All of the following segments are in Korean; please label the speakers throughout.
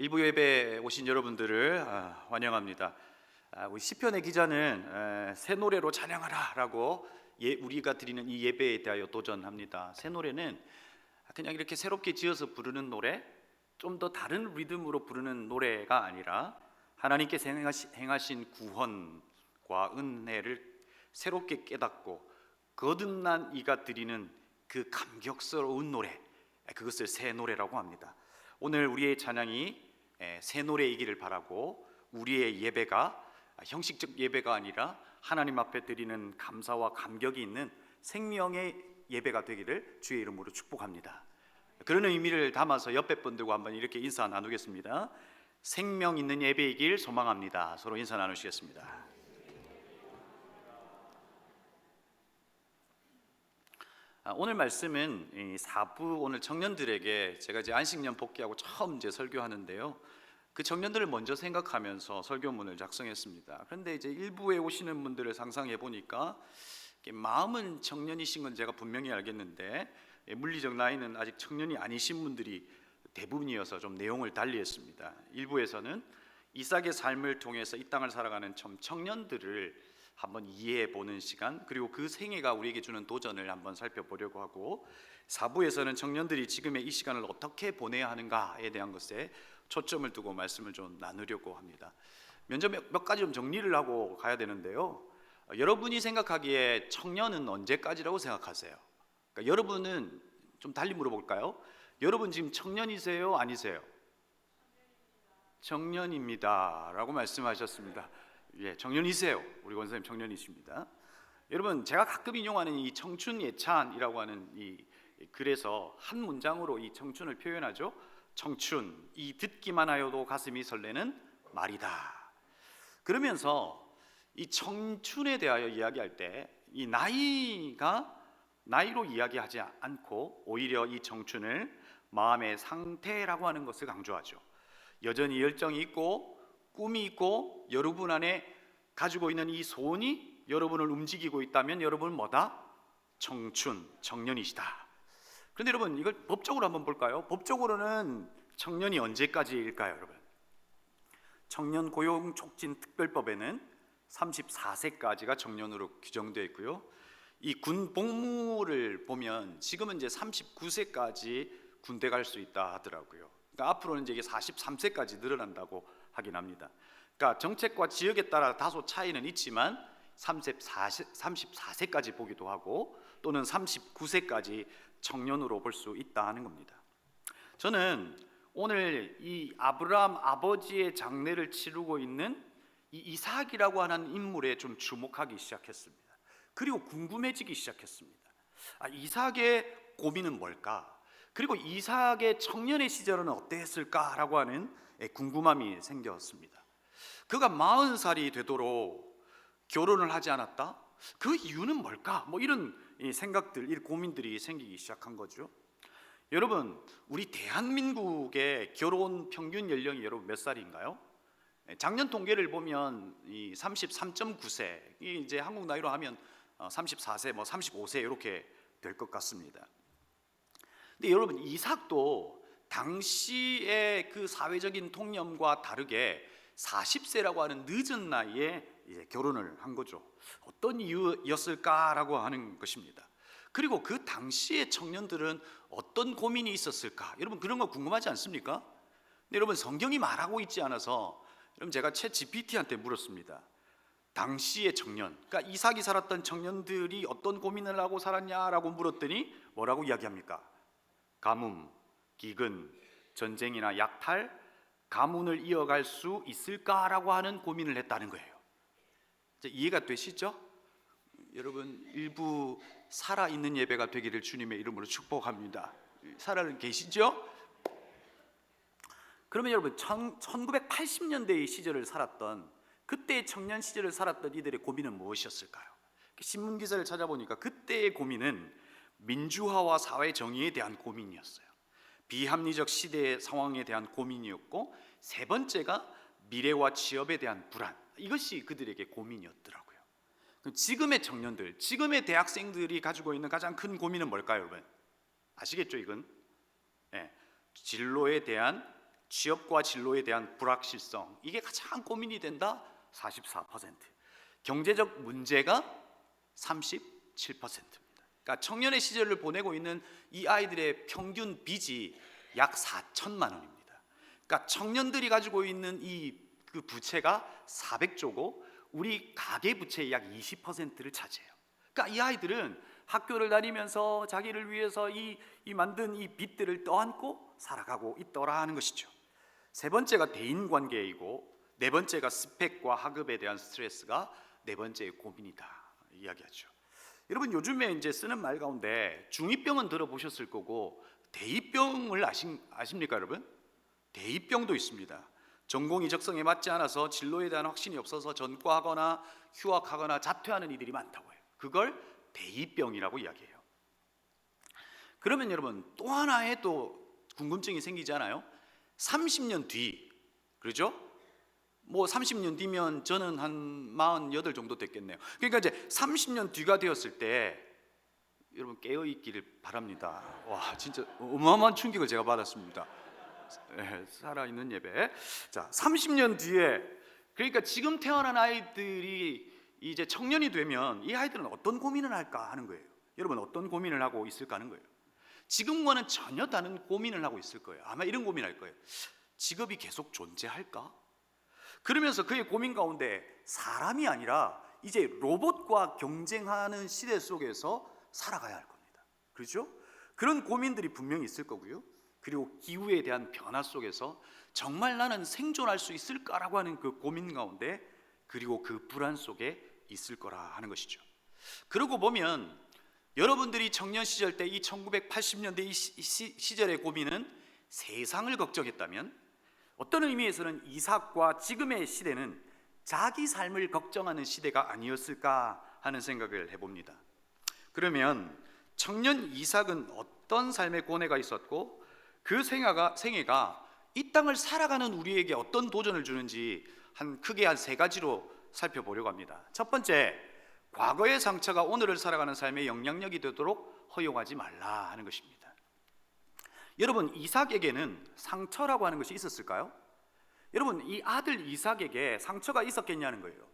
Speaker 1: 일부 예배에 오신 여러분들을 환영합니다. 우리 시편의 기자는 새 노래로 찬양하라라고 우리가 드리는 이 예배에 대하여 도전합니다. 새 노래는 그냥 이렇게 새롭게 지어서 부르는 노래, 좀 더 다른 리듬으로 부르는 노래가 아니라 하나님께서 행하신 구원과 은혜를 새롭게 깨닫고 거듭난 이가 드리는 그 감격스러운 노래, 그것을 새 노래라고 합니다. 오늘 우리의 찬양이 새 노래이기를 바라고, 우리의 예배가 형식적 예배가 아니라 하나님 앞에 드리는 감사와 감격이 있는 생명의 예배가 되기를 주의 이름으로 축복합니다. 그런 의미를 담아서 옆에 분들과 한번 이렇게 인사 나누겠습니다. 생명 있는 예배이길 소망합니다. 서로 인사 나누시겠습니다. 오늘 말씀은 4부 오늘 청년들에게 제가 이제 안식년 복귀하고 처음 이제 설교하는데요, 그 청년들을 먼저 생각하면서 설교문을 작성했습니다. 그런데 이제 일부에 오시는 분들을 상상해 보니까 마음은 청년이신 건 제가 분명히 알겠는데 물리적 나이는 아직 청년이 아니신 분들이 대부분이어서 좀 내용을 달리했습니다. 일부에서는 이삭의 삶을 통해서 이 땅을 살아가는 청년들을 한번 이해해 보는 시간, 그리고 그 생애가 우리에게 주는 도전을 한번 살펴보려고 하고, 4부에서는 청년들이 지금의 이 시간을 어떻게 보내야 하는가에 대한 것에 초점을 두고 말씀을 좀 나누려고 합니다. 먼저 몇 가지 좀 정리를 하고 가야 되는데요, 여러분이 생각하기에 청년은 언제까지라고 생각하세요? 그러니까 여러분은 좀 달리 물어볼까요? 여러분 지금 청년이세요? 아니세요? 청년입니다 라고 말씀하셨습니다. 예, 청년이세요. 우리 권사님 청년이십니다. 여러분, 제가 가끔 인용하는 이 청춘 예찬이라고 하는 이 글에서 한 문장으로 이 청춘을 표현하죠. 청춘, 이 듣기만 하여도 가슴이 설레는 말이다. 그러면서 이 청춘에 대하여 이야기할 때 이 나이로 이야기하지 않고 오히려 이 청춘을 마음의 상태라고 하는 것을 강조하죠. 여전히 열정이 있고 꿈이 있고 여러분 안에 가지고 있는 이 소원이 여러분을 움직이고 있다면 여러분은 뭐다? 청춘, 청년이시다. 그런데 여러분, 이걸 법적으로 한번 볼까요? 법적으로는 청년이 언제까지일까요, 여러분? 청년 고용 촉진 특별법에는 34세까지가 청년으로 규정되어 있고요, 이 군 복무를 보면 지금은 이제 39세까지 군대 갈 수 있다 하더라고요. 그러니까 앞으로는 이제 이게 43세까지 늘어난다고 하긴 합니다. 그러니까 정책과 지역에 따라 다소 차이는 있지만 34세까지 보기도 하고 또는 39세까지 청년으로 볼 수 있다 하는 겁니다. 저는 오늘 이 아브라함 아버지의 장례를 치르고 있는 이 이삭이라고 하는 인물에 좀 주목하기 시작했습니다. 그리고 궁금해지기 시작했습니다. 이삭의 고민은 뭘까? 그리고 이삭의 청년의 시절은 어땠을까라고 하는 궁금함이 생겼습니다. 그가 40살이 되도록 결혼을 하지 않았다? 그 이유는 뭘까? 이런 생각들, 이런 고민들이 생기기 시작한 거죠. 여러분, 우리 대한민국의 결혼 평균 연령이 여러분 몇 살인가요? 작년 통계를 보면 이 33.9세, 이제 한국 나이로 하면 34세, 35세 이렇게 될 것 같습니다. 근데 여러분, 이삭도 당시의 그 사회적인 통념과 다르게 40세라고 하는 늦은 나이에 이제 결혼을 한 거죠. 어떤 이유였을까라고 하는 것입니다. 그리고 그 당시의 청년들은 어떤 고민이 있었을까? 여러분, 그런 거 궁금하지 않습니까? 근데 여러분, 성경이 말하고 있지 않아서 여러분, 제가 챗 GPT한테 물었습니다. 당시의 청년, 그러니까 이삭이 살았던 청년들이 어떤 고민을 하고 살았냐라고 물었더니 뭐라고 이야기합니까? 가뭄, 기근, 전쟁이나 약탈, 가문을 이어갈 수 있을까라고 하는 고민을 했다는 거예요. 이해가 되시죠? 여러분, 일부 살아있는 예배가 되기를 주님의 이름으로 축복합니다. 살아는 계시죠? 그러면 여러분, 1980년대의 시절을 살았던, 그때의 청년 시절을 살았던 이들의 고민은 무엇이었을까요? 신문 기사를 찾아보니까 그때의 고민은 민주화와 사회 정의에 대한 고민이었어요. 비합리적 시대의 상황에 대한 고민이었고, 세 번째가 미래와 취업에 대한 불안, 이것이 그들에게 고민이었더라고요. 지금의 청년들, 지금의 대학생들이 가지고 있는 가장 큰 고민은 뭘까요, 여러분? 아시겠죠, 이건? 진로에 대한 취업과 진로에 대한 불확실성, 이게 가장 고민이 된다. 44%. 경제적 문제가 37%입니다. 그러니까 청년의 시절을 보내고 있는 이 아이들의 평균 빚이 약 4천만 원입니다. 그러니까 청년들이 가지고 있는 그 부채가 400조고 우리 가계 부채의 약 20%를 차지해요. 그러니까 이 아이들은 학교를 다니면서 자기를 위해서 이 만든 이 빚들을 떠안고 살아가고 있더라 하는 것이죠. 세 번째가 대인관계이고 네 번째가 스펙과 학업에 대한 스트레스가 네 번째의 고민이다 이야기하죠. 여러분 요즘에 이제 쓰는 말 가운데 중2병은 들어보셨을 거고 대입병을 아십니까 여러분? 대입병도 있습니다. 전공이 적성에 맞지 않아서 진로에 대한 확신이 없어서 전과하거나 휴학하거나 자퇴하는 이들이 많다고 해요. 그걸 대입병이라고 이야기해요. 그러면 여러분 또 하나의 또 궁금증이 생기지 않아요? 30년 뒤, 그렇죠? 뭐 30년 뒤면 저는 한 48 정도 됐겠네요. 그러니까 이제 30년 뒤가 되었을 때 여러분 깨어 있기를 바랍니다. 와 진짜 어마어마한 충격을 제가 받았습니다. 네, 살아있는 예배. 자, 30년 뒤에, 그러니까 지금 태어난 아이들이 이제 청년이 되면 이 아이들은 어떤 고민을 할까 하는 거예요. 여러분 어떤 고민을 하고 있을까 하는 거예요. 지금과는 전혀 다른 고민을 하고 있을 거예요. 아마 이런 고민할 거예요. 직업이 계속 존재할까? 그러면서 그의 고민 가운데 사람이 아니라 이제 로봇과 경쟁하는 시대 속에서 살아가야 할 겁니다. 그렇죠? 그런 고민들이 분명히 있을 거고요. 그리고 기후에 대한 변화 속에서 정말 나는 생존할 수 있을까라고 하는 그 고민 가운데, 그리고 그 불안 속에 있을 거라 하는 것이죠. 그러고 보면 여러분들이 청년 시절 때 이 1980년대 이 시절의 고민은 세상을 걱정했다면, 어떤 의미에서는 이삭과 지금의 시대는 자기 삶을 걱정하는 시대가 아니었을까 하는 생각을 해봅니다. 그러면 청년 이삭은 어떤 삶의 고뇌가 있었고 그 생애가 이 땅을 살아가는 우리에게 어떤 도전을 주는지 크게 한 세 가지로 살펴보려고 합니다. 첫 번째, 과거의 상처가 오늘을 살아가는 삶의 영향력이 되도록 허용하지 말라 하는 것입니다. 여러분 이삭에게는 상처라고 하는 것이 있었을까요? 여러분 이 아들 이삭에게 상처가 있었겠냐는 거예요.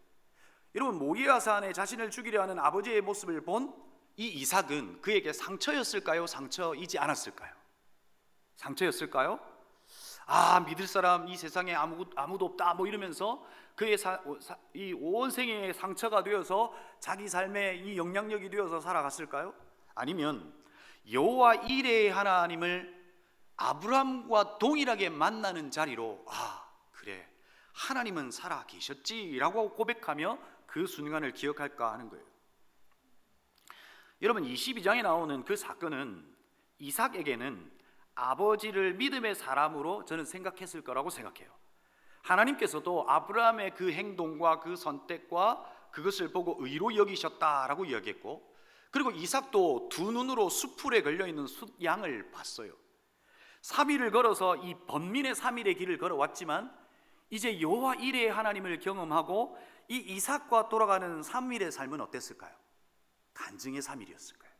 Speaker 1: 여러분 모리아 산에 자신을 죽이려 하는 아버지의 모습을 본 이 이삭은 그에게 상처였을까요? 상처이지 않았을까요? 상처였을까요? 믿을 사람 이 세상에 아무도 없다 뭐 이러면서 그의 이 온 생애의 상처가 되어서 자기 삶에 이 영향력이 되어서 살아갔을까요? 아니면 여호와 이레의 하나님을 아브라함과 동일하게 만나는 자리로 그래 하나님은 살아 계셨지라고 고백하며 그 순간을 기억할까 하는 거예요. 여러분 22장에 나오는 그 사건은 이삭에게는 아버지를 믿음의 사람으로 저는 생각했을 거라고 생각해요. 하나님께서도 아브라함의 그 행동과 그 선택과 그것을 보고 의로 여기셨다라고 이야기했고, 그리고 이삭도 두 눈으로 숫풀에 걸려있는 숫양을 봤어요. 3일을 걸어서 이 번민의 3일의 길을 걸어왔지만 이제 여호와 이레의 하나님을 경험하고 이 이삭과 돌아가는 3일의 삶은 어땠을까요? 간증의 3일이었을 거예요.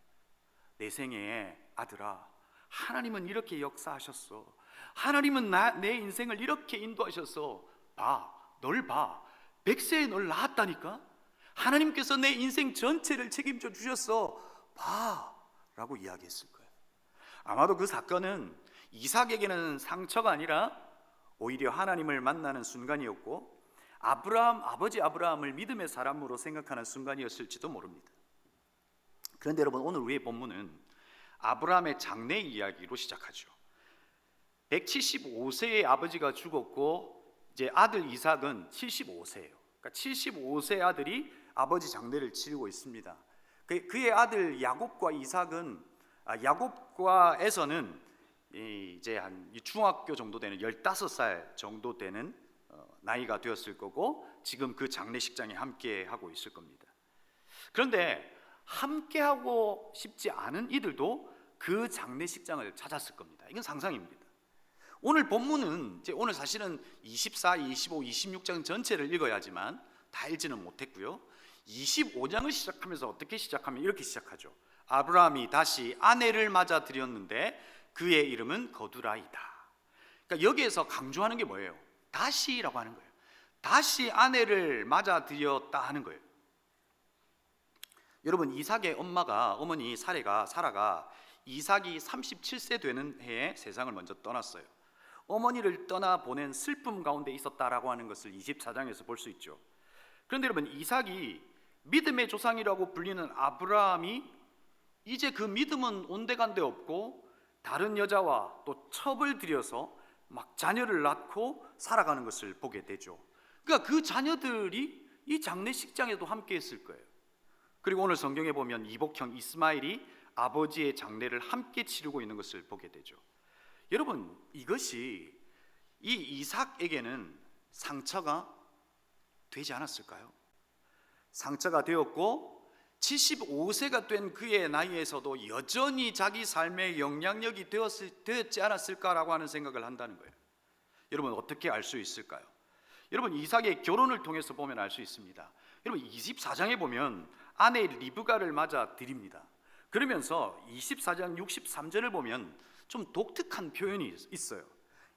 Speaker 1: 내 생애에 아들아, 하나님은 이렇게 역사하셨어. 하나님은 내 인생을 이렇게 인도하셨어. 널 봐. 100세에 널 낳았다니까. 하나님께서 내 인생 전체를 책임져 주셨어. 라고 이야기했을 거예요. 아마도 그 사건은 이삭에게는 상처가 아니라 오히려 하나님을 만나는 순간이었고, 아버지 아브라함을 믿음의 사람으로 생각하는 순간이었을지도 모릅니다. 그런데 여러분 오늘 우리의 본문은 아브라함의 장래 이야기로 시작하죠. 175세의 아버지가 죽었고 이제 아들 이삭은 75세예요. 그러니까 75세 아들이 아버지 장례를 치르고 있습니다. 그의 아들 야곱과 이삭은 야곱과 에서는 이제 한 중학교 정도 되는 15살 정도 되는 나이가 되었을 거고 지금 그 장례식장에 함께 하고 있을 겁니다. 그런데 함께 하고 싶지 않은 이들도 그 장례식장을 찾았을 겁니다. 이건 상상입니다. 오늘 본문은 오늘 사실은 24, 25, 26장 전체를 읽어야 하지만 다 읽지는 못했고요. 25장을 시작하면서 어떻게 시작하면 이렇게 시작하죠. 아브라함이 다시 아내를 맞아 들였는데 그의 이름은 거두라이다. 그러니까 여기에서 강조하는 게 뭐예요? 다시라고 하는 거예요. 다시 아내를 맞아들였다 하는 거예요. 여러분, 이삭의 어머니 사라가 이삭이 37세 되는 해에 세상을 먼저 떠났어요. 어머니를 떠나 보낸 슬픔 가운데 있었다라고 하는 것을 24장에서 볼 수 있죠. 그런데 여러분, 이삭이 믿음의 조상이라고 불리는 아브라함이 이제 그 믿음은 온데간데 없고 다른 여자와 또 첩을 들여서 막 자녀를 낳고 살아가는 것을 보게 되죠. 그러니까 그 자녀들이 이 장례식장에도 함께 했을 거예요. 그리고 오늘 성경에 보면 이복형 이스마엘이 아버지의 장례를 함께 치르고 있는 것을 보게 되죠. 여러분, 이것이 이 이삭에게는 상처가 되지 않았을까요? 상처가 되었고 75세가 된 그의 나이에서도 여전히 자기 삶의 영향력이 되었지 않았을까라고 하는 생각을 한다는 거예요. 여러분, 어떻게 알 수 있을까요? 여러분, 이삭의 결혼을 통해서 보면 알 수 있습니다. 여러분, 24장에 보면 아내 리브가를 맞아 드립니다. 그러면서 24장 63절을 보면 좀 독특한 표현이 있어요.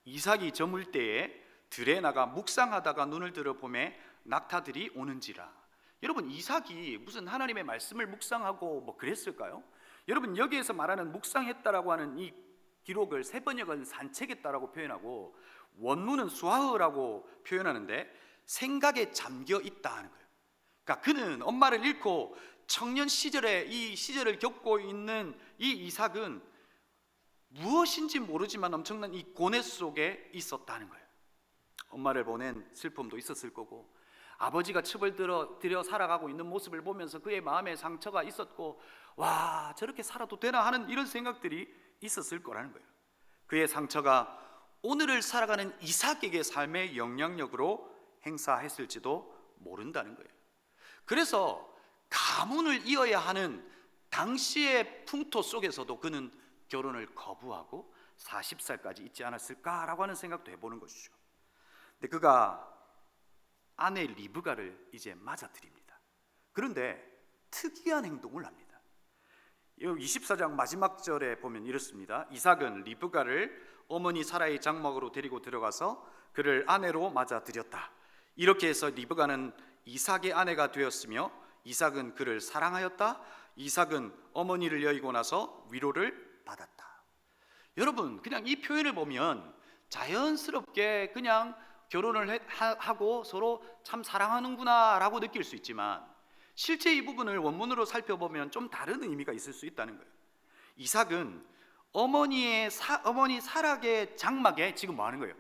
Speaker 1: 이삭이 저물 때에 들에 나가 묵상하다가 눈을 들어 보매 낙타들이 오는지라. 여러분, 이삭이 무슨 하나님의 말씀을 묵상하고 뭐 그랬을까요? 여러분, 여기에서 말하는 묵상했다라고 하는 이 기록을 세번역은 산책했다라고 표현하고 원문은 수하흐라고 표현하는데 생각에 잠겨 있다 하는 거예요. 그러니까 그는 엄마를 잃고 청년 시절에 이 시절을 겪고 있는 이 이삭은 무엇인지 모르지만 엄청난 이 고뇌 속에 있었다는 거예요. 엄마를 보낸 슬픔도 있었을 거고 아버지가 첩을 들여 살아가고 있는 모습을 보면서 그의 마음에 상처가 있었고, 와, 저렇게 살아도 되나 하는 이런 생각들이 있었을 거라는 거예요. 그의 상처가 오늘을 살아가는 이삭에게 삶의 영향력으로 행사했을지도 모른다는 거예요. 그래서 가문을 이어야 하는 당시의 풍토 속에서도 그는 결혼을 거부하고 40살까지 있지 않았을까라고 하는 생각도 해보는 것이죠. 근데 그가 아내 리브가를 이제 맞아들입니다. 그런데 특이한 행동을 합니다. 24장 마지막 절에 보면 이렇습니다. 이삭은 리브가를 어머니 사라의 장막으로 데리고 들어가서 그를 아내로 맞아들였다. 이렇게 해서 리브가는 이삭의 아내가 되었으며 이삭은 그를 사랑하였다. 이삭은 어머니를 여의고 나서 위로를 받았다. 여러분, 그냥 이 표현을 보면 자연스럽게 그냥 결혼을 하고 서로 참 사랑하는구나 라고 느낄 수 있지만 실제 이 부분을 원문으로 살펴보면 좀 다른 의미가 있을 수 있다는 거예요. 이삭은 어머니 사락의 장막에 지금 뭐 하는 거예요?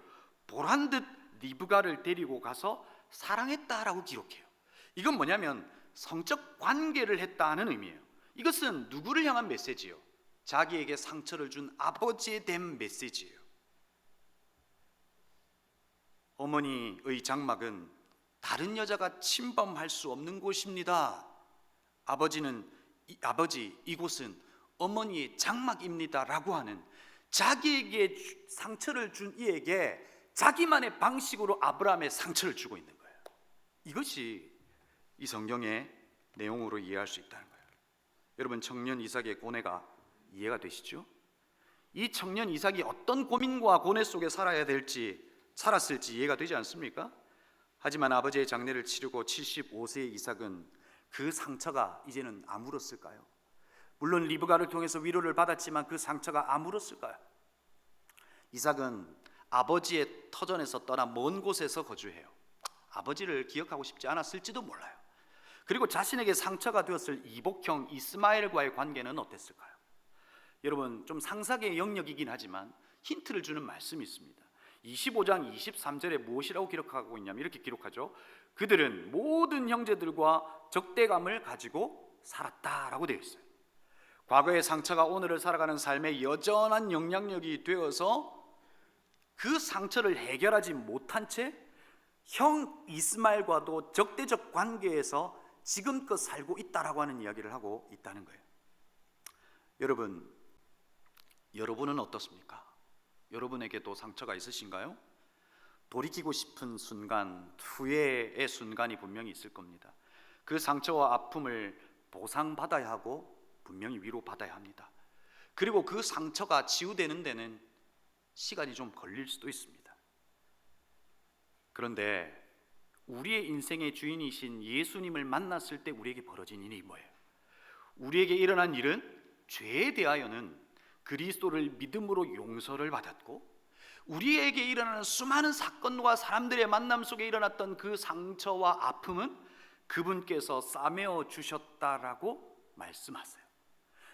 Speaker 1: 보란듯 리브가를 데리고 가서 사랑했다라고 기록해요. 이건 뭐냐면 성적 관계를 했다는 의미예요. 이것은 누구를 향한 메시지요? 자기에게 상처를 준 아버지에 대한 메시지예요. 어머니의 장막은 다른 여자가 침범할 수 없는 곳입니다. 아버지, 이곳은 어머니의 장막입니다 라고 하는, 자기에게 상처를 준 이에게 자기만의 방식으로 아브라함의 상처를 주고 있는 거예요. 이것이 이 성경의 내용으로 이해할 수 있다는 거예요. 여러분, 청년 이삭의 고뇌가 이해가 되시죠? 이 청년 이삭이 어떤 고민과 고뇌 속에 살았을지 이해가 되지 않습니까? 하지만 아버지의 장례를 치르고 75세의 이삭은 그 상처가 이제는 아물었을까요? 물론 리브가를 통해서 위로를 받았지만 그 상처가 아물었을까요? 이삭은 아버지의 터전에서 떠나 먼 곳에서 거주해요. 아버지를 기억하고 싶지 않았을지도 몰라요. 그리고 자신에게 상처가 되었을 이복형 이스마엘과의 관계는 어땠을까요? 여러분, 좀 상상의 영역이긴 하지만 힌트를 주는 말씀이 있습니다. 25장 23절에 무엇이라고 기록하고 있냐면 이렇게 기록하죠. 그들은 모든 형제들과 적대감을 가지고 살았다라고 되어 있어요. 과거의 상처가 오늘을 살아가는 삶에 여전한 영향력이 되어서 그 상처를 해결하지 못한 채 형 이스마엘과도 적대적 관계에서 지금껏 살고 있다라고 하는 이야기를 하고 있다는 거예요. 여러분은 어떻습니까? 여러분에게도 상처가 있으신가요? 돌이키고 싶은 순간, 후회의 순간이 분명히 있을 겁니다. 그 상처와 아픔을 보상받아야 하고 분명히 위로받아야 합니다. 그리고 그 상처가 치유되는 데는 시간이 좀 걸릴 수도 있습니다. 그런데 우리의 인생의 주인이신 예수님을 만났을 때 우리에게 벌어진 일이 뭐예요? 우리에게 일어난 일은 죄에 대하여는 그리스도를 믿음으로 용서를 받았고, 우리에게 일어나는 수많은 사건과 사람들의 만남 속에 일어났던 그 상처와 아픔은 그분께서 싸매어 주셨다라고 말씀하세요.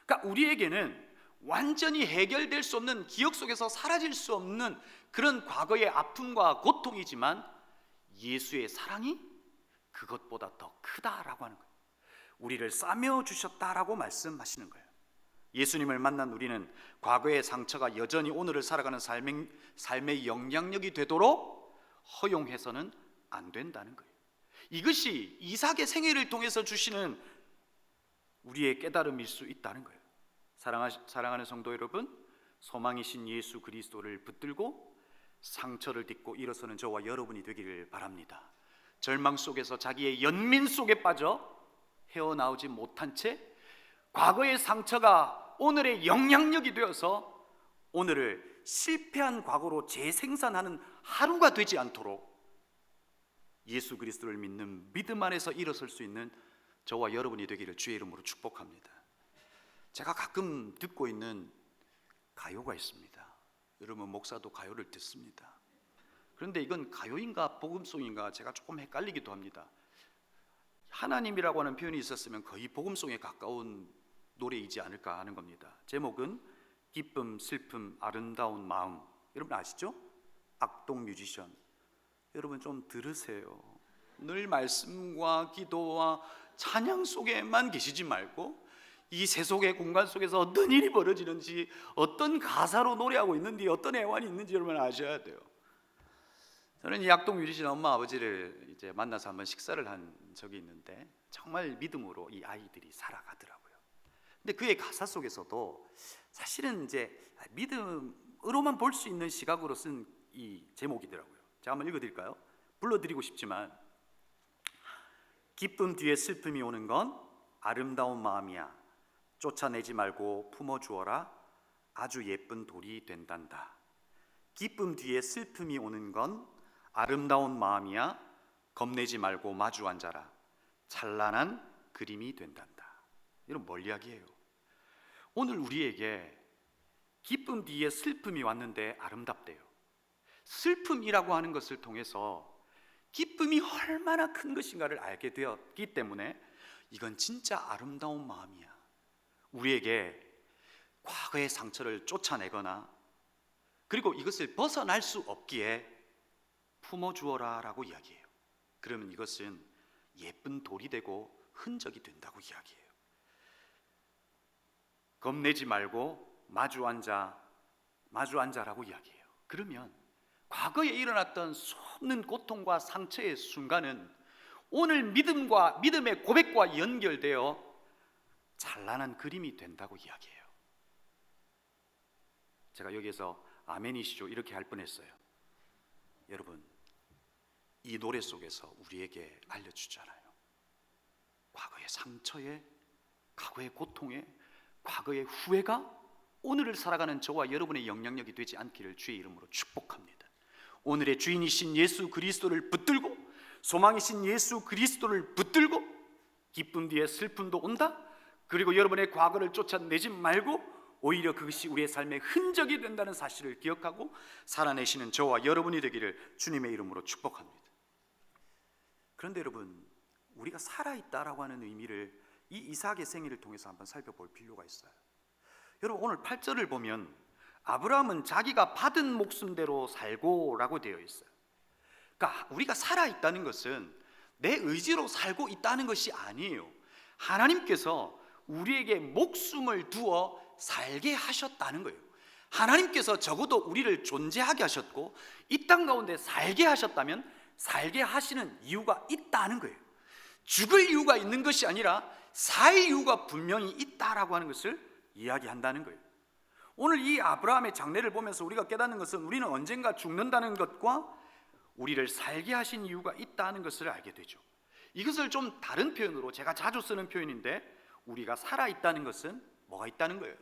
Speaker 1: 그러니까 우리에게는 완전히 해결될 수 없는, 기억 속에서 사라질 수 없는 그런 과거의 아픔과 고통이지만 예수의 사랑이 그것보다 더 크다라고 하는 거예요. 우리를 싸매어 주셨다라고 말씀하시는 거예요. 예수님을 만난 우리는 과거의 상처가 여전히 오늘을 살아가는 삶의 영향력이 되도록 허용해서는 안 된다는 거예요. 이것이 이삭의 생애를 통해서 주시는 우리의 깨달음일 수 있다는 거예요. 사랑하는 성도 여러분, 소망이신 예수 그리스도를 붙들고 상처를 딛고 일어서는 저와 여러분이 되기를 바랍니다. 절망 속에서 자기의 연민 속에 빠져 헤어나오지 못한 채 과거의 상처가 오늘의 영향력이 되어서 오늘을 실패한 과거로 재생산하는 하루가 되지 않도록 예수 그리스도를 믿는 믿음 안에서 일어설 수 있는 저와 여러분이 되기를 주의 이름으로 축복합니다. 제가 가끔 듣고 있는 가요가 있습니다. 여러분, 목사도 가요를 듣습니다. 그런데 이건 가요인가 복음송인가 제가 조금 헷갈리기도 합니다. 하나님이라고 하는 표현이 있었으면 거의 복음송에 가까운 노래이지 않을까 하는 겁니다. 제목은 기쁨, 슬픔, 아름다운 마음. 여러분 아시죠? 악동 뮤지션. 여러분 좀 들으세요. 늘 말씀과 기도와 찬양 속에만 계시지 말고 이 세속의 공간 속에서 어떤 일이 벌어지는지, 어떤 가사로 노래하고 있는지, 어떤 애환이 있는지 여러분 아셔야 돼요. 저는 이 악동 뮤지션 엄마 아버지를 이제 만나서 한번 식사를 한 적이 있는데 정말 믿음으로 이 아이들이 살아가더라고요. 근데 그의 가사 속에서도 사실은 이제 믿음으로만 볼 수 있는 시각으로 쓴 이 제목이더라고요. 제가 한번 읽어드릴까요? 불러드리고 싶지만, 기쁨 뒤에 슬픔이 오는 건 아름다운 마음이야. 쫓아내지 말고 품어주어라. 아주 예쁜 돌이 된단다. 기쁨 뒤에 슬픔이 오는 건 아름다운 마음이야. 겁내지 말고 마주 앉아라. 찬란한 그림이 된단다. 이런 뭘 이야기해요? 오늘 우리에게 기쁨 뒤에 슬픔이 왔는데 아름답대요. 슬픔이라고 하는 것을 통해서 기쁨이 얼마나 큰 것인가를 알게 되었기 때문에 이건 진짜 아름다운 마음이야. 우리에게 과거의 상처를 쫓아내거나 그리고 이것을 벗어날 수 없기에 품어주어라 라고 이야기해요. 그러면 이것은 예쁜 돌이 되고 흔적이 된다고 이야기해요. 겁내지 말고 마주 앉아라고 이야기해요. 그러면 과거에 일어났던 수없는 고통과 상처의 순간은 오늘 믿음의 고백과 연결되어 찬란한 그림이 된다고 이야기해요. 제가 여기에서 아멘이시죠? 이렇게 할 뻔했어요. 여러분, 이 노래 속에서 우리에게 알려주잖아요. 과거의 상처에, 과거의 고통에, 과거의 후회가 오늘을 살아가는 저와 여러분의 영향력이 되지 않기를 주의 이름으로 축복합니다. 오늘의 주인이신 예수 그리스도를 붙들고, 소망이신 예수 그리스도를 붙들고, 기쁨 뒤에 슬픔도 온다. 그리고 여러분의 과거를 쫓아내지 말고 오히려 그것이 우리의 삶의 흔적이 된다는 사실을 기억하고 살아내시는 저와 여러분이 되기를 주님의 이름으로 축복합니다. 그런데 여러분, 우리가 살아있다라고 하는 의미를 이 이삭의 생애를 통해서 한번 살펴볼 필요가 있어요. 여러분, 오늘 8절을 보면 아브라함은 자기가 받은 목숨대로 살고라고 되어 있어요. 그러니까 우리가 살아있다는 것은 내 의지로 살고 있다는 것이 아니에요. 하나님께서 우리에게 목숨을 두어 살게 하셨다는 거예요. 하나님께서 적어도 우리를 존재하게 하셨고 이 땅 가운데 살게 하셨다면 살게 하시는 이유가 있다는 거예요. 죽을 이유가 있는 것이 아니라 살 이유가 분명히 있다라고 하는 것을 이야기한다는 거예요. 오늘 이 아브라함의 장례를 보면서 우리가 깨닫는 것은 우리는 언젠가 죽는다는 것과 우리를 살게 하신 이유가 있다는 것을 알게 되죠. 이것을 좀 다른 표현으로, 제가 자주 쓰는 표현인데, 우리가 살아있다는 것은 뭐가 있다는 거예요?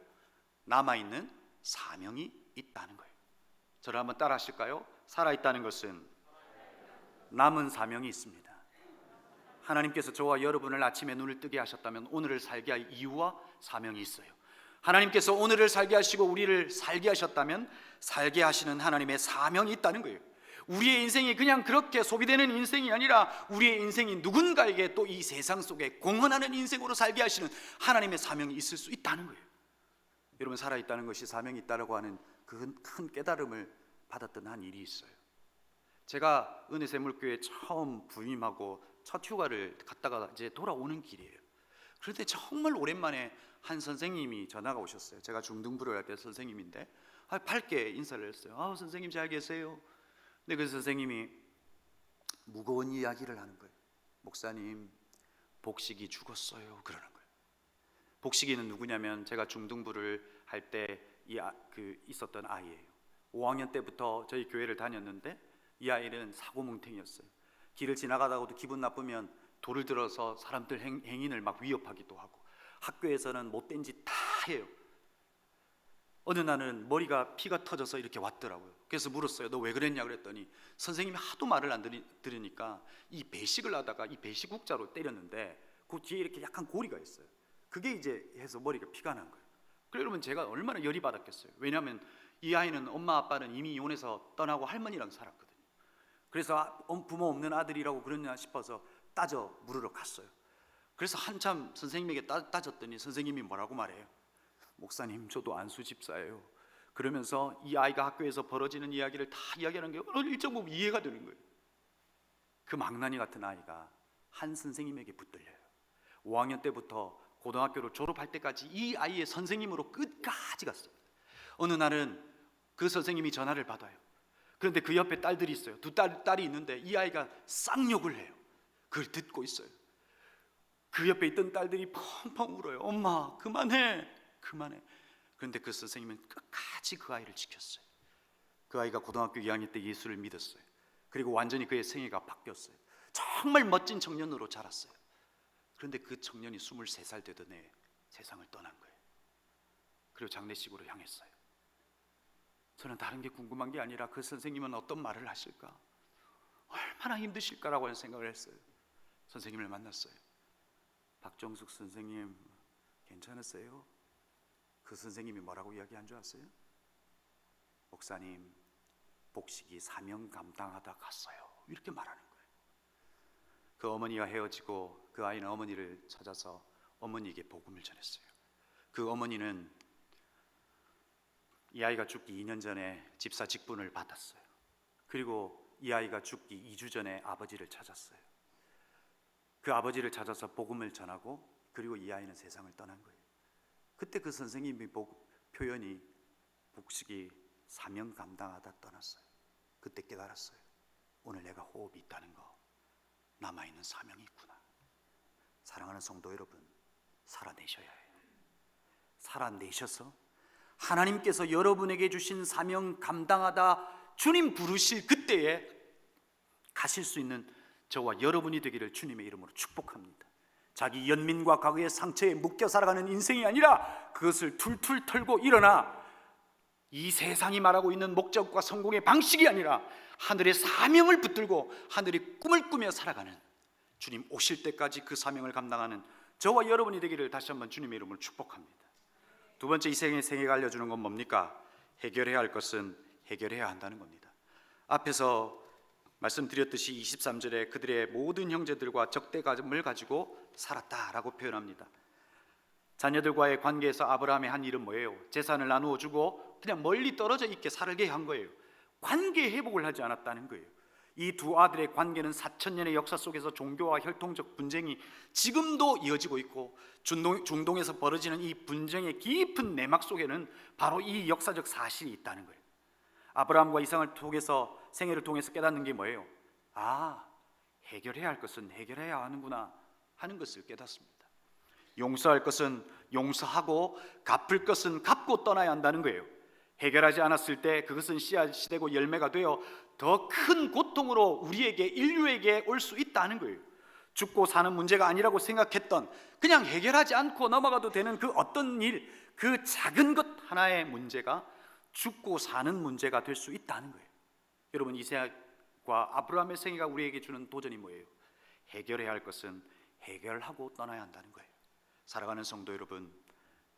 Speaker 1: 남아있는 사명이 있다는 거예요. 저를 한번 따라 하실까요? 살아있다는 것은 남은 사명이 있습니다. 하나님께서 저와 여러분을 아침에 눈을 뜨게 하셨다면 오늘을 살게 할 이유와 사명이 있어요. 하나님께서 오늘을 살게 하시고 우리를 살게 하셨다면 살게 하시는 하나님의 사명이 있다는 거예요. 우리의 인생이 그냥 그렇게 소비되는 인생이 아니라 우리의 인생이 누군가에게 또 이 세상 속에 공헌하는 인생으로 살게 하시는 하나님의 사명이 있을 수 있다는 거예요. 여러분, 살아있다는 것이 사명이 있다고 하는 그 큰 깨달음을 받았던 한 일이 있어요. 제가 은혜샘물교회 처음 부임하고 첫 휴가를 갔다가 이제 돌아오는 길이에요. 그런데 정말 오랜만에 한 선생님이 전화가 오셨어요. 제가 중등부를 할 때 선생님인데 밝게 인사를 했어요. 선생님 잘 계세요? 근데 그 선생님이 무거운 이야기를 하는 거예요. 목사님, 복식이 죽었어요. 그러는 거예요. 복식이는 누구냐면 제가 중등부를 할 때 있었던 아이예요. 5학년 때부터 저희 교회를 다녔는데 이 아이는 사고뭉탱이였어요. 길을 지나가다가도 기분 나쁘면 돌을 들어서 사람들 행인을 막 위협하기도 하고, 학교에서는 못된 짓 다 해요. 어느 날은 머리가 피가 터져서 이렇게 왔더라고요. 그래서 물었어요. 너 왜 그랬냐 그랬더니 선생님이 하도 말을 안 들으니까 이 배식을 하다가 이 배식국자로 때렸는데 그 뒤에 이렇게 약간 고리가 있어요. 그게 이제 해서 머리가 피가 난 거예요. 그러면 제가 얼마나 열이 받았겠어요. 왜냐하면 이 아이는 엄마 아빠는 이미 이혼해서 떠나고 할머니랑 살았거든요. 그래서 부모 없는 아들이라고 그러냐 싶어서 따져 물으러 갔어요. 그래서 한참 선생님에게 따졌더니 선생님이 뭐라고 말해요? 목사님, 저도 안수 집사예요. 그러면서 이 아이가 학교에서 벌어지는 이야기를 다 이야기하는 게 어느 일정 부분 이해가 되는 거예요. 그 망나니 같은 아이가 한 선생님에게 붙들려요. 5학년 때부터 고등학교를 졸업할 때까지 이 아이의 선생님으로 끝까지 갔어요. 어느 날은 그 선생님이 전화를 받아요. 그런데 그 옆에 딸들이 있어요. 두 딸이 있는데 이 아이가 쌍욕을 해요. 그걸 듣고 있어요. 그 옆에 있던 딸들이 펑펑 울어요. 엄마, 그만해. 그런데 그 선생님은 끝까지 그 아이를 지켰어요. 그 아이가 고등학교 2학년 때 예수를 믿었어요. 그리고 완전히 그의 생애가 바뀌었어요. 정말 멋진 청년으로 자랐어요. 그런데 그 청년이 23살 되던 해에 세상을 떠난 거예요. 그리고 장례식으로 향했어요. 저는 다른 게 궁금한 게 아니라 그 선생님은 어떤 말을 하실까, 얼마나 힘드실까라고 하는 생각을 했어요. 선생님을 만났어요. 박정숙 선생님 괜찮으세요? 그 선생님이 뭐라고 이야기한 줄 아세요? 목사님, 복식이 사명 감당하다 갔어요. 이렇게 말하는 거예요. 그 어머니와 헤어지고 그 아이는 어머니를 찾아서 어머니에게 복음을 전했어요. 그 어머니는 이 아이가 죽기 2년 전에 집사 직분을 받았어요. 그리고 이 아이가 죽기 2주 전에 아버지를 찾았어요. 그 아버지를 찾아서 복음을 전하고 그리고 이 아이는 세상을 떠난 거예요. 그때 그 선생님이 표현이 복식이 사명 감당하다 떠났어요. 그때 깨달았어요. 오늘 내가 호흡이 있다는 거, 남아있는 사명이 있구나. 사랑하는 성도 여러분, 살아내셔야 해요. 살아내셔서 하나님께서 여러분에게 주신 사명 감당하다 주님 부르실 그때에 가실 수 있는 저와 여러분이 되기를 주님의 이름으로 축복합니다. 자기 연민과 과거의 상처에 묶여 살아가는 인생이 아니라 그것을 툴툴 털고 일어나 이 세상이 말하고 있는 목적과 성공의 방식이 아니라 하늘의 사명을 붙들고 하늘의 꿈을 꾸며 살아가는, 주님 오실 때까지 그 사명을 감당하는 저와 여러분이 되기를 다시 한번 주님의 이름으로 축복합니다. 두 번째, 이 생애가 알려주는 건 뭡니까? 해결해야 할 것은 해결해야 한다는 겁니다. 앞에서 말씀드렸듯이 23절에 그들의 모든 형제들과 적대감을 가지고 살았다라고 표현합니다. 자녀들과의 관계에서 아브라함의 한 일은 뭐예요? 재산을 나누어 주고 그냥 멀리 떨어져 있게 살게 한 거예요. 관계 회복을 하지 않았다는 거예요. 이 두 아들의 관계는 4,000년의 역사 속에서 종교와 혈통적 분쟁이 지금도 이어지고 있고, 중동에서 벌어지는 이 분쟁의 깊은 내막 속에는 바로 이 역사적 사실이 있다는 거예요. 아브라함과 이삭을 통해서, 생애를 통해서 깨닫는 게 뭐예요? 해결해야 할 것은 해결해야 하는구나 하는 것을 깨닫습니다. 용서할 것은 용서하고 갚을 것은 갚고 떠나야 한다는 거예요. 해결하지 않았을 때 그것은 씨앗이 되고 열매가 되어 더 큰 고통으로 우리에게, 인류에게 올 수 있다는 거예요. 죽고 사는 문제가 아니라고 생각했던, 그냥 해결하지 않고 넘어가도 되는 그 어떤 일, 그 작은 것 하나의 문제가 죽고 사는 문제가 될 수 있다는 거예요. 여러분, 이삭과 아브라함의 생애가 우리에게 주는 도전이 뭐예요? 해결해야 할 것은 해결하고 떠나야 한다는 거예요. 살아가는 성도 여러분,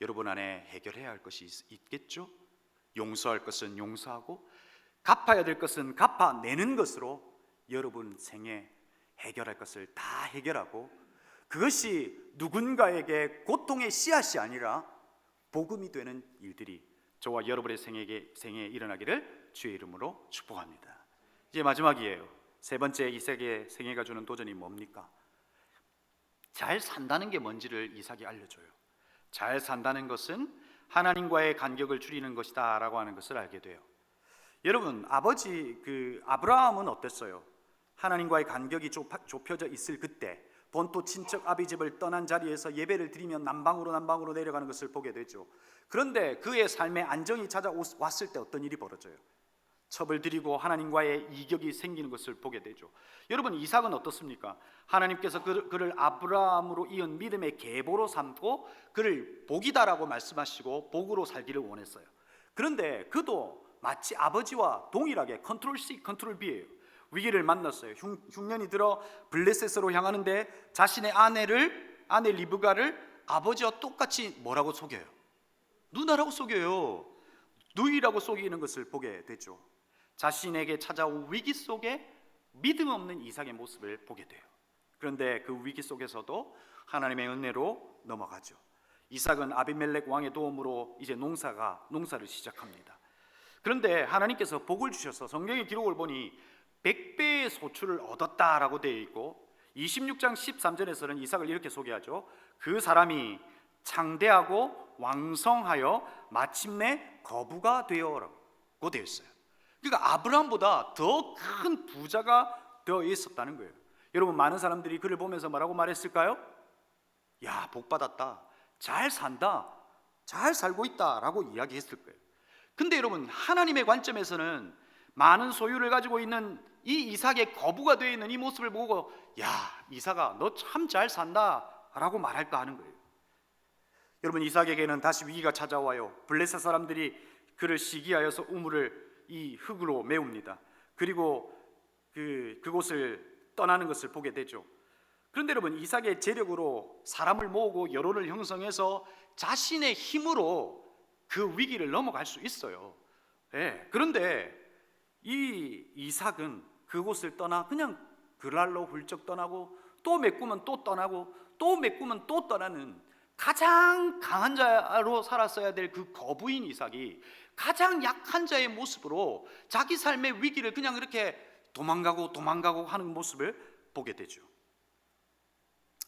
Speaker 1: 여러분 안에 해결해야 할 것이 있겠죠? 용서할 것은 용서하고 갚아야 될 것은 갚아내는 것으로 여러분 생에 해결할 것을 다 해결하고, 그것이 누군가에게 고통의 씨앗이 아니라 복음이 되는 일들이 저와 여러분의 생애에 일어나기를 주의 이름으로 축복합니다. 이제 마지막이에요. 세 번째, 이삭의 생애가 주는 도전이 뭡니까? 잘 산다는 게 뭔지를 이삭이 알려줘요. 잘 산다는 것은 하나님과의 간격을 줄이는 것이다 라고 하는 것을 알게 돼요. 여러분, 아버지 아브라함은 어땠어요? 하나님과의 간격이 좁혀져 있을 그때 본토 친척 아비 집을 떠난 자리에서 예배를 드리며 남방으로 내려가는 것을 보게 되죠. 그런데 그의 삶에 안정이 찾아왔을 때 어떤 일이 벌어져요? 첩을 들이고 하나님과의 이격이 생기는 것을 보게 되죠. 여러분, 이삭은 어떻습니까? 하나님께서 그를 아브라함으로 이은 믿음의 계보로 삼고 그를 복이다라고 말씀하시고 복으로 살기를 원했어요. 그런데 그도 마치 아버지와 동일하게 컨트롤 C, 컨트롤 B예요. 위기를 만났어요. 흉년이 들어 블레셋으로 향하는데 자신의 아내 리브가를 아버지와 똑같이 뭐라고 속여요? 누나라고 속여요. 누이라고 속이는 것을 보게 되죠. 자신에게 찾아온 위기 속에 믿음 없는 이삭의 모습을 보게 돼요. 그런데 그 위기 속에서도 하나님의 은혜로 넘어가죠. 이삭은 아비멜렉 왕의 도움으로 이제 농사를 시작합니다. 그런데 하나님께서 복을 주셔서 성경의 기록을 보니 100배의 소출을 얻었다라고 되어 있고, 26장 13절에서는 이삭을 이렇게 소개하죠. 그 사람이 창대하고 왕성하여 마침내 거부가 되어라고 되어 있어요. 그러니까 아브라함보다 더 큰 부자가 되어 있었다는 거예요. 여러분, 많은 사람들이 그를 보면서 뭐라고 말했을까요? 야, 복 받았다, 잘 산다, 잘 살고 있다 라고 이야기했을 거예요. 근데 여러분, 하나님의 관점에서는 많은 소유를 가지고 있는 이 이삭의 거부가 되어 있는 이 모습을 보고, 야, 이삭아, 너 참 잘 산다 라고 말할까 하는 거예요. 여러분, 이삭에게는 다시 위기가 찾아와요. 블레셋 사람들이 그를 시기하여서 우물을 이 흙으로 메웁니다. 그리고 그곳을 떠나는 것을 보게 되죠. 그런데 여러분, 이삭의 재력으로 사람을 모으고 여론을 형성해서 자신의 힘으로 그 위기를 넘어갈 수 있어요. 그런데 이 이삭은 그곳을 떠나 그냥 그랄로 훌쩍 떠나고 또 메꾸면 또 떠나고 또 메꾸면 또 떠나는 가장 강한 자로 살았어야 될 그 거부인 이삭이 가장 약한 자의 모습으로 자기 삶의 위기를 그냥 이렇게 도망가고 하는 모습을 보게 되죠.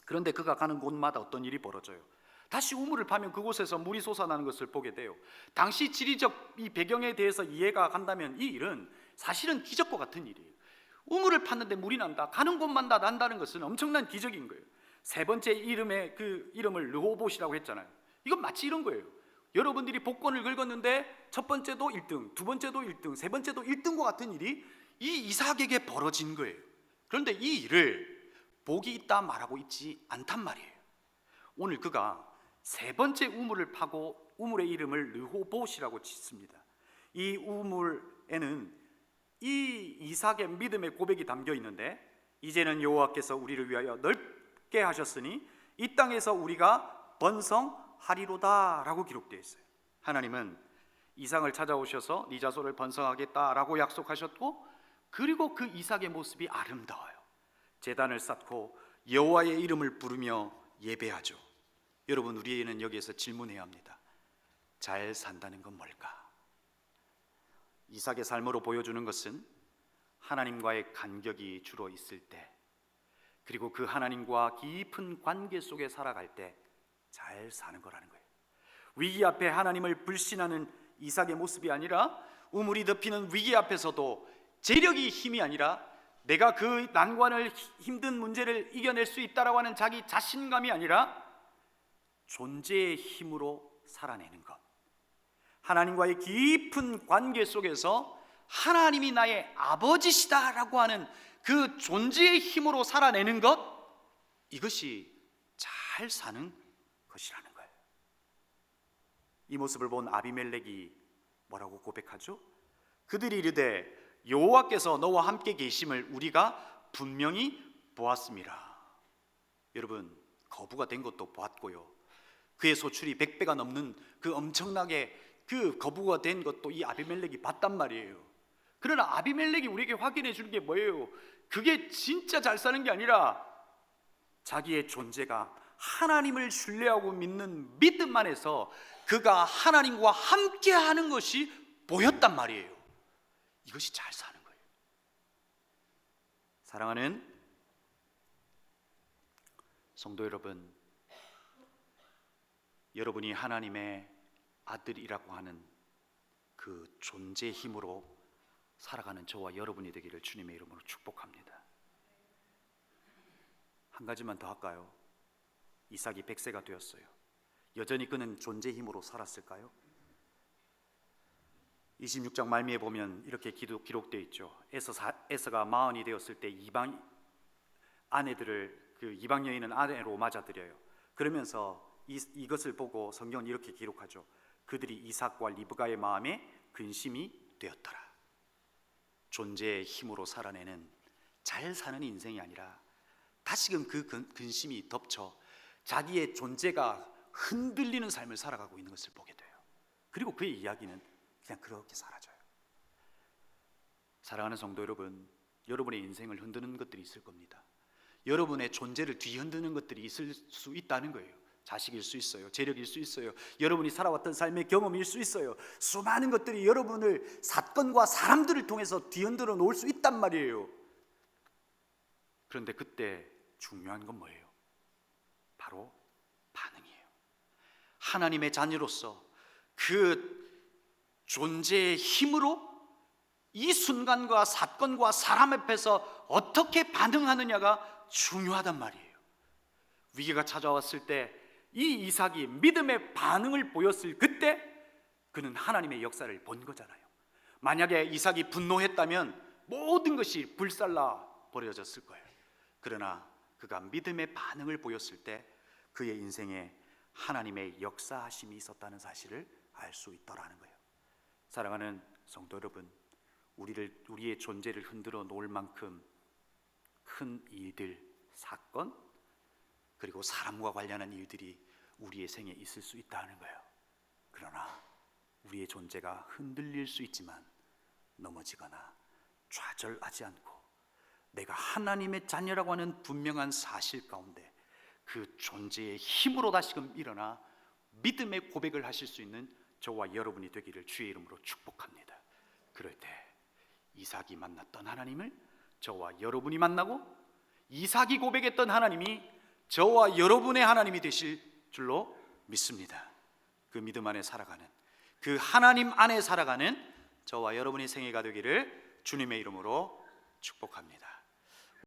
Speaker 1: 그런데 그가 가는 곳마다 어떤 일이 벌어져요? 다시 우물을 파면 그곳에서 물이 솟아나는 것을 보게 돼요. 당시 지리적 이 배경에 대해서 이해가 간다면 이 일은 사실은 기적과 같은 일이에요. 우물을 팠는데 물이 난다, 가는 곳마다 난다는 것은 엄청난 기적인 거예요. 세 번째 이름의 그 이름을 르호봇이라고 했잖아요. 이건 마치 이런 거예요. 여러분들이 복권을 긁었는데 첫 번째도 1등, 두 번째도 1등, 세 번째도 1등과 같은 일이 이 이삭에게 벌어진 거예요. 그런데 이 일을 복이 있다 말하고 있지 않단 말이에요. 오늘 그가 세 번째 우물을 파고 우물의 이름을 르호봇이라고 짓습니다. 이 우물에는 이 이삭의 믿음의 고백이 담겨 있는데, 이제는 여호와께서 우리를 위하여 넓게 하셨으니 이 땅에서 우리가 번성하리로다 라고 기록되어 있어요. 하나님은 이삭을 찾아오셔서 네 자손을 번성하겠다라고 약속하셨고, 그리고 그 이삭의 모습이 아름다워요. 제단을 쌓고 여호와의 이름을 부르며 예배하죠. 여러분, 우리는 여기에서 질문해야 합니다. 잘 산다는 건 뭘까? 이삭의 삶으로 보여주는 것은 하나님과의 간격이 주로 있을 때, 그리고 그 하나님과 깊은 관계 속에 살아갈 때 잘 사는 거라는 거예요. 위기 앞에 하나님을 불신하는 이삭의 모습이 아니라, 우물이 덮이는 위기 앞에서도 재력이 힘이 아니라 내가 그 난관을, 힘든 문제를 이겨낼 수 있다라고 하는 자기 자신감이 아니라 존재의 힘으로 살아내는 것, 하나님과의 깊은 관계 속에서 하나님이 나의 아버지시다라고 하는 그 존재의 힘으로 살아내는 것, 이것이 잘 사는 것이라는 거예요. 이 모습을 본 아비멜렉이 뭐라고 고백하죠? 그들이 이르되 여호와께서 너와 함께 계심을 우리가 분명히 보았습니다. 여러분, 거부가 된 것도 보았고요, 그의 소출이 100배가 넘는 그 엄청나게 그 거부가 된 것도 이 아비멜렉이 봤단 말이에요. 그러나 아비멜렉이 우리에게 확인해 주는 게 뭐예요? 그게 진짜 잘 사는 게 아니라 자기의 존재가 하나님을 신뢰하고 믿는 믿음 안에서 그가 하나님과 함께 하는 것이 보였단 말이에요. 이것이 잘 사는 거예요. 사랑하는 성도 여러분, 여러분이 하나님의 아들이라고 하는 그 존재의 힘으로 살아가는 저와 여러분이 되기를 주님의 이름으로 축복합니다. 한 가지만 더 할까요? 이삭이 100세가 되었어요. 여전히 그는 존재의 힘으로 살았을까요? 26장 말미에 보면 이렇게 기록되어 있죠. 에서가 마흔이 되었을 때 이방 아내들을, 그 이방 여인은 아내로 맞아들여요. 그러면서 이것을 보고 성경은 이렇게 기록하죠. 그들이 이삭과 리브가의 마음에 근심이 되었더라. 존재의 힘으로 살아내는 잘 사는 인생이 아니라 다시금 그 근심이 덮쳐 자기의 존재가 흔들리는 삶을 살아가고 있는 것을 보게 돼요. 그리고 그의 이야기는 그냥 그렇게 사라져요. 사랑하는 성도 여러분, 여러분의 인생을 흔드는 것들이 있을 겁니다. 여러분의 존재를 뒤흔드는 것들이 있을 수 있다는 거예요. 자식일 수 있어요, 재력일 수 있어요, 여러분이 살아왔던 삶의 경험일 수 있어요. 수많은 것들이 여러분을 사건과 사람들을 통해서 뒤흔들어 놓을 수 있단 말이에요. 그런데 그때 중요한 건 뭐예요? 바로 반응이에요. 하나님의 자녀로서 그 존재의 힘으로 이 순간과 사건과 사람 앞에서 어떻게 반응하느냐가 중요하단 말이에요. 위기가 찾아왔을 때 이 이삭이 믿음의 반응을 보였을 그때 그는 하나님의 역사를 본 거잖아요. 만약에 이삭이 분노했다면 모든 것이 불살라 버려졌을 거예요. 그러나 그가 믿음의 반응을 보였을 때 그의 인생에 하나님의 역사하심이 있었다는 사실을 알 수 있더라는 거예요. 사랑하는 성도 여러분, 우리의 존재를 흔들어 놓을 만큼 큰 일들, 사건, 그리고 사람과 관련한 일들이 우리의 생에 있을 수 있다는 거예요. 그러나 우리의 존재가 흔들릴 수 있지만 넘어지거나 좌절하지 않고 내가 하나님의 자녀라고 하는 분명한 사실 가운데 그 존재의 힘으로 다시금 일어나 믿음의 고백을 하실 수 있는 저와 여러분이 되기를 주의 이름으로 축복합니다. 그럴 때 이삭이 만났던 하나님을 저와 여러분이 만나고 이삭이 고백했던 하나님이 저와 여러분의 하나님이 되실 줄로 믿습니다. 그 믿음 안에 살아가는, 그 하나님 안에 살아가는 저와 여러분의 생애가 되기를 주님의 이름으로 축복합니다.